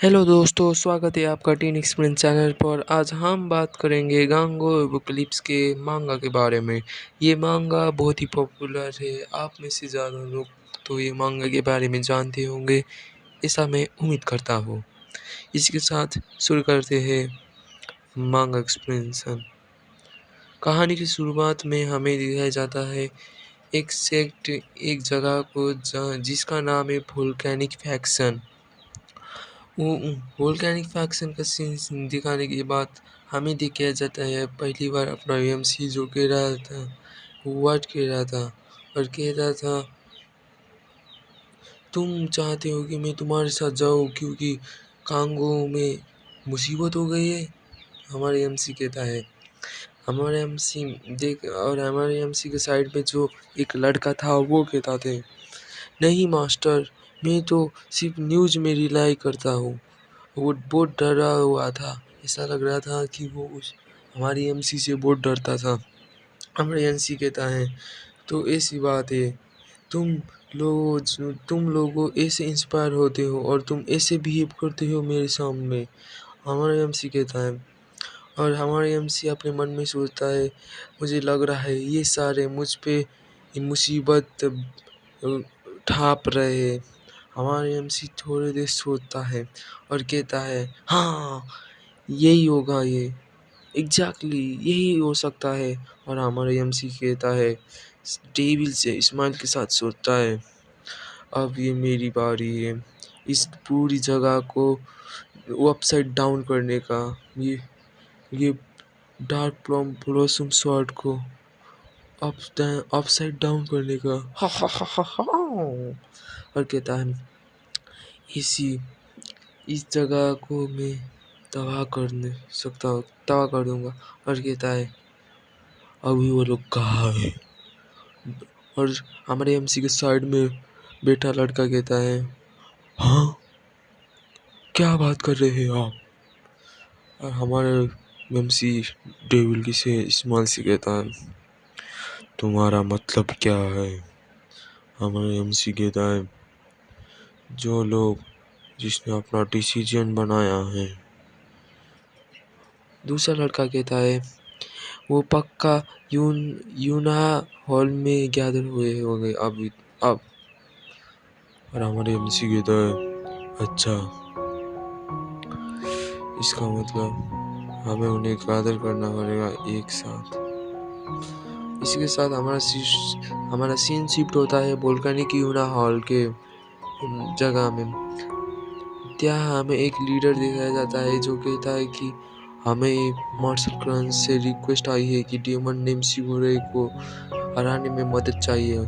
Hello दोस्तों, स्वागत है आपका टीन एक्सपीरियंस चैनल पर। आज हम बात करेंगे गांगो एपोकलिप्स के मांगा के बारे में। ये मांगा बहुत ही पॉपुलर है। आप में से ज़्यादा लोग तो ये मांगा के बारे में जानते होंगे, ऐसा मैं उम्मीद करता हूँ। इसके साथ शुरू करते हैं मांगा एक्सप्लेनेशन। कहानी की शुरुआत में हमें दिखाया जाता है एक सेक्ट, एक जगह को जिसका नाम है वोल्केनिक फैक्शन। वो वोल्केनिक फैक्शन का सीन दिखाने के बाद हमें दिखाया जाता है पहली बार अपना एमसी जो कह रहा था, वर्ड कह रहा था और कह रहा था, तुम चाहते हो कि मैं तुम्हारे साथ जाऊँ क्योंकि कांगो में मुसीबत हो गई है। हमारे एमसी कहता है, हमारे एमसी देख, और हमारे एमसी के साइड में जो एक लड़का था वो कहता थे, नहीं मास्टर, मैं तो सिर्फ न्यूज़ में रिलाई करता हूँ। वो बहुत डरा हुआ था। ऐसा लग रहा था कि वो उस हमारी एमसी से बहुत डरता था। हमारे एमसी कहता है, तो ऐसी बात है, तुम लोगों ऐसे इंस्पायर होते हो और तुम ऐसे बिहेव करते हो मेरे सामने। हमारा एमसी कहता है, और हमारा एमसी अपने मन में सोचता है, मुझे लग रहा है ये सारे मुझ पे मुसीबत ठाप रहे हैं। हमारा एमसी थोड़ी देर सोचता है और कहता है, हाँ यही होगा, ये एग्जैक्टली यही हो सकता है। और हमारा एमसी कहता है, डेविल से स्माइल के साथ सोचता है, अब ये मेरी बारी है इस पूरी जगह को अपसाइड डाउन करने का, ये डार्क प्लम ब्लॉसम स्वॉर्ड को अपसाइड डाउन करने का। हा हा हा हा हा। और कहता है, इसी इस जगह को मैं तबाह कर दूंगा। और कहता है, अभी वो लोग कहाँ है? और हमारे एमसी के साइड में बैठा लड़का कहता है, हाँ क्या बात कर रहे हैं आप? और हमारे एमसी डेविल की से इस्माइल से कहता है, तुम्हारा मतलब क्या है? हमारे एमसी कहता है, जो लोग जिसने अपना डिसीजन बनाया है। दूसरा लड़का कहता है, वो पक्का यूना हॉल में गैदर हुए होंगे अब। और हमारे एमसी कहता है, अच्छा, इसका मतलब हमें उन्हें गैदर करना पड़ेगा एक साथ। इसके साथ हमारा सीन शिफ्ट होता है वोल्केनिक यूना हॉल के जगह में। ત્યાં हमें एक लीडर दिखाया जाता है जो कहता है कि हमें मार्शल क्रंच से रिक्वेस्ट आई है कि डेमन नेम सिगुरे को हराने में मदद चाहिए। और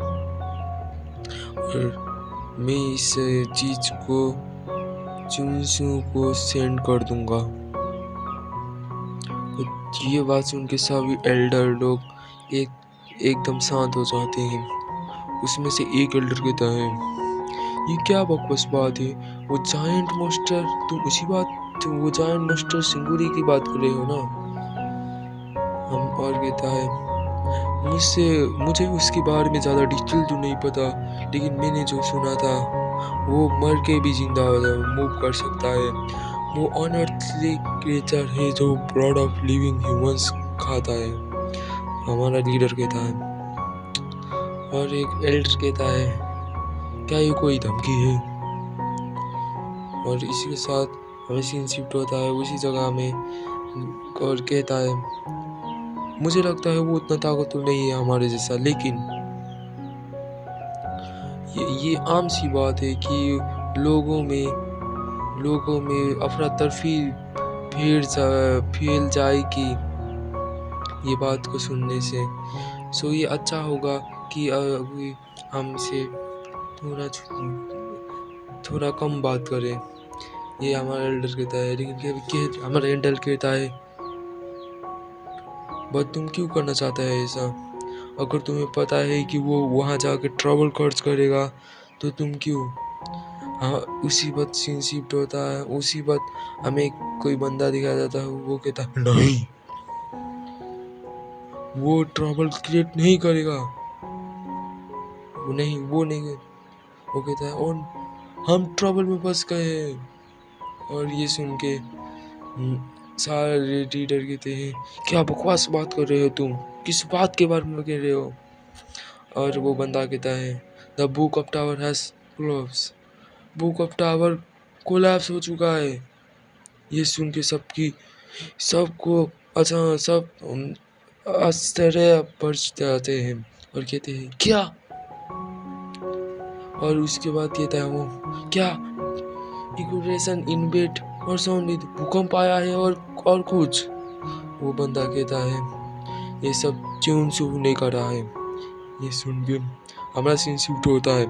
मैं इस चीज को चुनसू को सेंड कर दूंगा। ये बात सुन के सभी एल्डर लोग एकदम शांत हो जाते हैं। उसमें से एक एल्डर कहता है, ये क्या बकवास बात है? वो जायंट मोस्टर, वो जायंट मोस्टर सिंगुरी की बात कर रहे हो ना? हम और कहता है, मुझे उसके बारे में ज़्यादा डिटेल तो नहीं पता, लेकिन मैंने जो सुना था वो मर के भी जिंदा मूव कर सकता है। वो अनअर्थली क्रिएचर है जो ब्लड ऑफ लिविंग ह्यूमंस खाता है। हमारा लीडर कहता है। और एक एल्डर कहता है, क्या ये कोई धमकी है? और इसी के साथ हमें सीन शिफ्ट होता है उसी जगह में। और कहता है, मुझे लगता है वो उतना ताकतवर नहीं है हमारे जैसा, लेकिन ये आम सी बात है कि लोगों में अफरा तफरी फैल जाएगी ये बात को सुनने से। सो ये अच्छा होगा कि अभी हम इसे थोड़ा कम बात करें। ये हमारा एल्डर कहता है, लेकिन हमारा एल्डर कहता है, बट तुम क्यों करना चाहता है ऐसा? अगर तुम्हें पता है कि वो वहाँ जाके ट्रबल खर्च करेगा तो तुम क्यों? हाँ, उसी बात सीन शिफ्ट होता है। उसी बात हमें कोई बंदा दिखाया जाता है, वो कहता है, नहीं, वो ट्रबल क्रिएट नहीं करेगा। वो नहीं। वो कहता है, और हम ट्रबल में फंस गए हैं। और ये सुन के सारे लीडर कहते हैं, क्या बकवास बात कर रहे हो तुम, किस बात के बारे में कह रहे हो। और वो बंदा कहता है, the book of tower has collapse, book of tower collapse हो चुका है। ये सुन के सबको अच्छा सब आश्चर्य बढ़ जाते हैं और कहते हैं क्या। और उसके बाद कहता है वो, क्या इक्वेशन इनवेट और साउंड भूकंप आया है और कुछ। वो बंदा कहता है, ये सब चोंगसू नहीं कर रहा है। ये सुन के हमारा सीन शिफ्ट होता है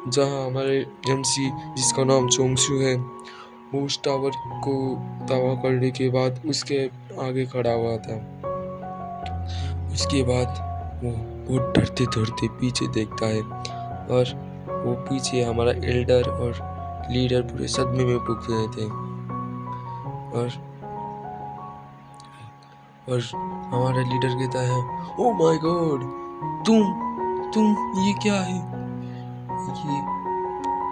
जहाँ हमारे एमसी जिसका नाम चोंगसू है वो उस टावर को तबाह करने के बाद उसके आगे खड़ा हुआ था। उसके बाद वो बहुत डरते डरते पीछे देखता है और वो पीछे हमारा एल्डर और लीडर पूरे सदमे में पुग गए थे। और हमारा लीडर कहता है, ओ माय गॉड, तुम ये क्या है ये।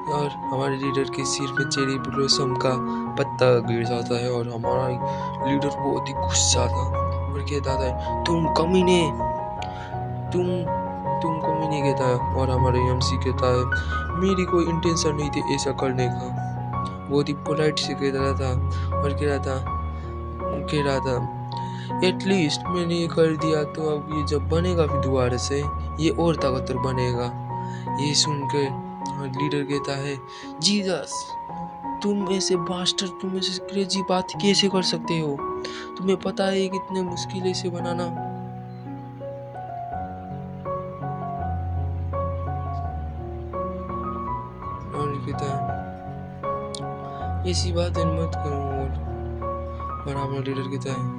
और हमारे लीडर के सिर में चेरी ब्लॉसम का पत्ता गिर जाता है और हमारा लीडर बहुत ही गुस्सा था और कहता था, तुम कमीने कहता है। और हमारे एमसी कहता है, मेरी कोई इंटेंशन नहीं थी ऐसा करने का। बहुत ही पोलाइट से कह रहा था और कह रहा था एटलीस्ट मैंने ये कर दिया तो अब ये जब बनेगा फिर दोबारा से ये और ताकतवर बनेगा। ये सुनकर लीडर कहता है, जीसस तुम ऐसे क्रेजी बात कैसे कर सकते हो, तुम्हें पता है ये कितने मुश्किल है इसे बनाना। और कहता है, ऐसी बातें मत करो। और हमारा लीडर कहता है,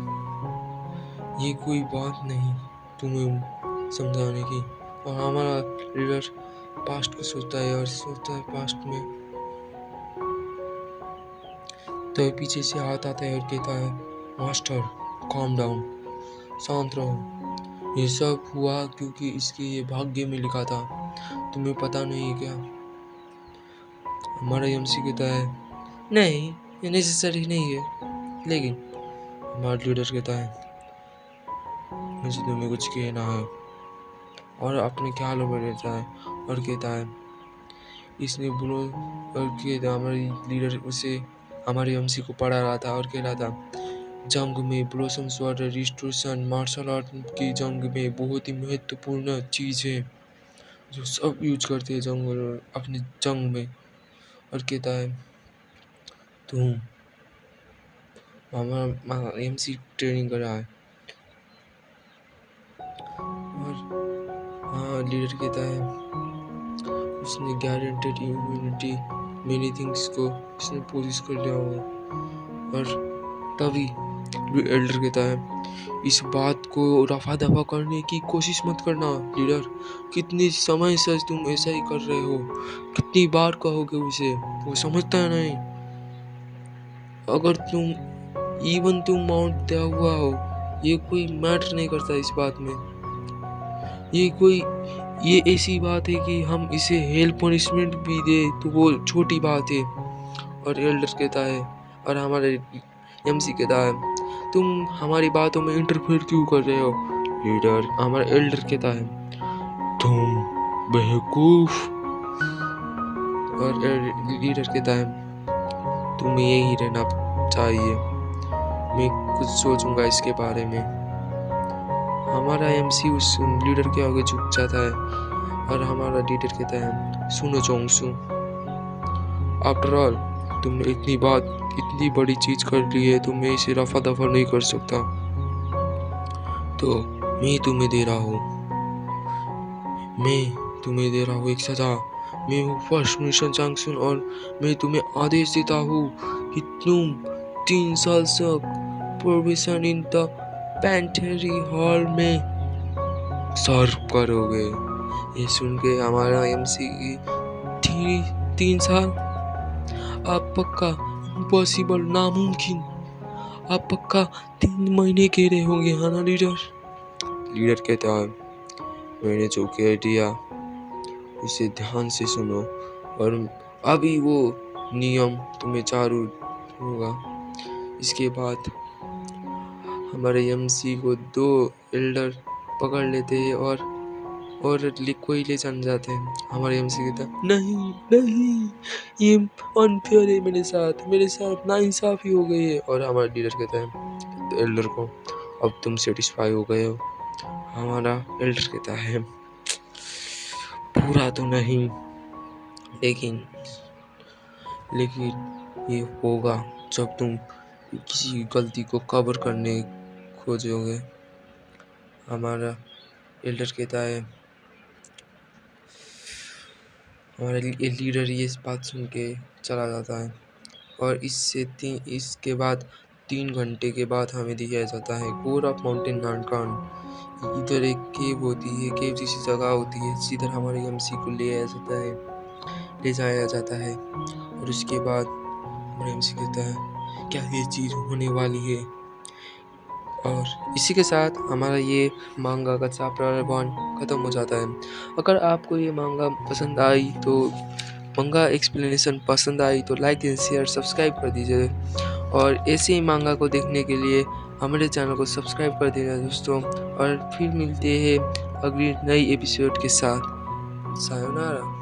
ये कोई बात नहीं तुम्हें समझाने की। और हमारा लीडर पास्ट को सोचता है और सोचता है पास्ट में। तो पीछे से हाथ आता है और कहता है, मास्टर calm डाउन, शांत रहो। ये सब हुआ क्योंकि इसके ये भाग्य में लिखा था, तुम्हें पता नहीं क्या। हमारा एमसी कहता है, नहीं ये नेसेसरी नहीं है। लेकिन हमारा लीडर कहता है, मुझे तुम्हें कुछ कहना है। और अपने ख्यालों में रहता है और कहता है, इसने बोलो। और कहता हमारी लीडर उसे हमारे एमसी को पढ़ा रहा था और कह रहा था, जंग में blossoms water restoration martial art की जंग में बहुत ही महत्वपूर्ण चीज़ है जो सब यूज करते हैं जंग अपने जंग में। और कहता है, तुम हमारा एमसी ट्रेनिंग कर रहा है। और हाँ लीडर कहता है, उसने गारंटेड इम्यूनिटी मेनी थिंग्स को इसने पोजिस कर लिया होगा। और तभी एल्डर कहता है, इस बात को रफा दफा करने की कोशिश मत करना लीडर, कितने समय से तुम ऐसा ही कर रहे हो, कितनी बार कहोगे उसे, वो समझता है नहीं। अगर तुम माउंट दिया हुआ हो, ये कोई मैटर नहीं करता इस बात में। ये ऐसी बात है कि हम इसे हेल पनिशमेंट भी दे तो वो छोटी बात है। और एल्डर कहता है, और हमारे एमसी कहता है, तुम हमारी बातों में इंटरफेयर क्यों कर रहे हो। लीडर हमारा एल्डर कहता है, तुम बेवकूफ। और लीडर कहता है, तुम्हें यही रहना चाहिए, मैं कुछ सोचूंगा इसके बारे में। हमारा एमसी उस लीडर के आगे झुक जाता है और हमारा लीडर कहता है, सुनो चोंगसू, आफ्टर ऑल तुमने इतनी बड़ी चीज कर ली है तो मैं इसे रफा दफा नहीं कर सकता, तो मैं तुम्हें दे रहा हूँ एक सजा। मैं हूँ फर्स्ट मिशन चोंगसू और मैं तुम्हें आदेश देता हूँ कि तुम 3 साल तक प्रोबेशन इन द पेंटेरी हॉल में सर्व करोगे। ये सुन के हमारा एमसी 3 साल, आप पक्का इम्पॉसिबल, नामुमकिन, आप पक्का 3 महीने कह रहे होंगे, हाँ ना लीडर। लीडर कहता है, मैंने जो कह दिया इसे ध्यान से सुनो और अभी वो नियम तुम्हें चारों होगा। इसके बाद हमारे एमसी को 2 एल्डर पकड़ लेते हैं और कोई ले जाते हैं। हमारे एमसी कहता है नहीं नहीं, ये अनफेयर है, मेरे साथ नाइंसाफी हो गई है। और हमारा लीडर कहता है एल्डर को, अब तुम सेटिस्फाई हो गए हो? हमारा एल्डर कहता है पूरा तो नहीं, लेकिन ये होगा जब तुम किसी गलती को कवर करने खोजोगे। हमारा एल्डर कहता है, हमारा लीडर ये बात सुन के चला जाता है। और इसके बाद 3 घंटे के बाद हमें दिखाया जाता है कोर ऑफ माउंटेन नानकान। इधर एक केव होती है, केव जैसी जगह होती है, जिधर हमारे एमसी को ले जाया जाता है। और उसके बाद हमारे एमसी कहता है क्या ये चीज़ होने वाली है। और इसी के साथ हमारा ये मांगा का चैप्टर 1 ख़त्म हो जाता है। अगर आपको ये मांगा पसंद आई तो मांगा एक्सप्लेनेशन पसंद आई तो लाइक एंड शेयर सब्सक्राइब कर दीजिए। और ऐसे ही मांगा को देखने के लिए हमारे चैनल को सब्सक्राइब कर देना दोस्तों। और फिर मिलते हैं अगली नई एपिसोड के साथ। सायोनारा।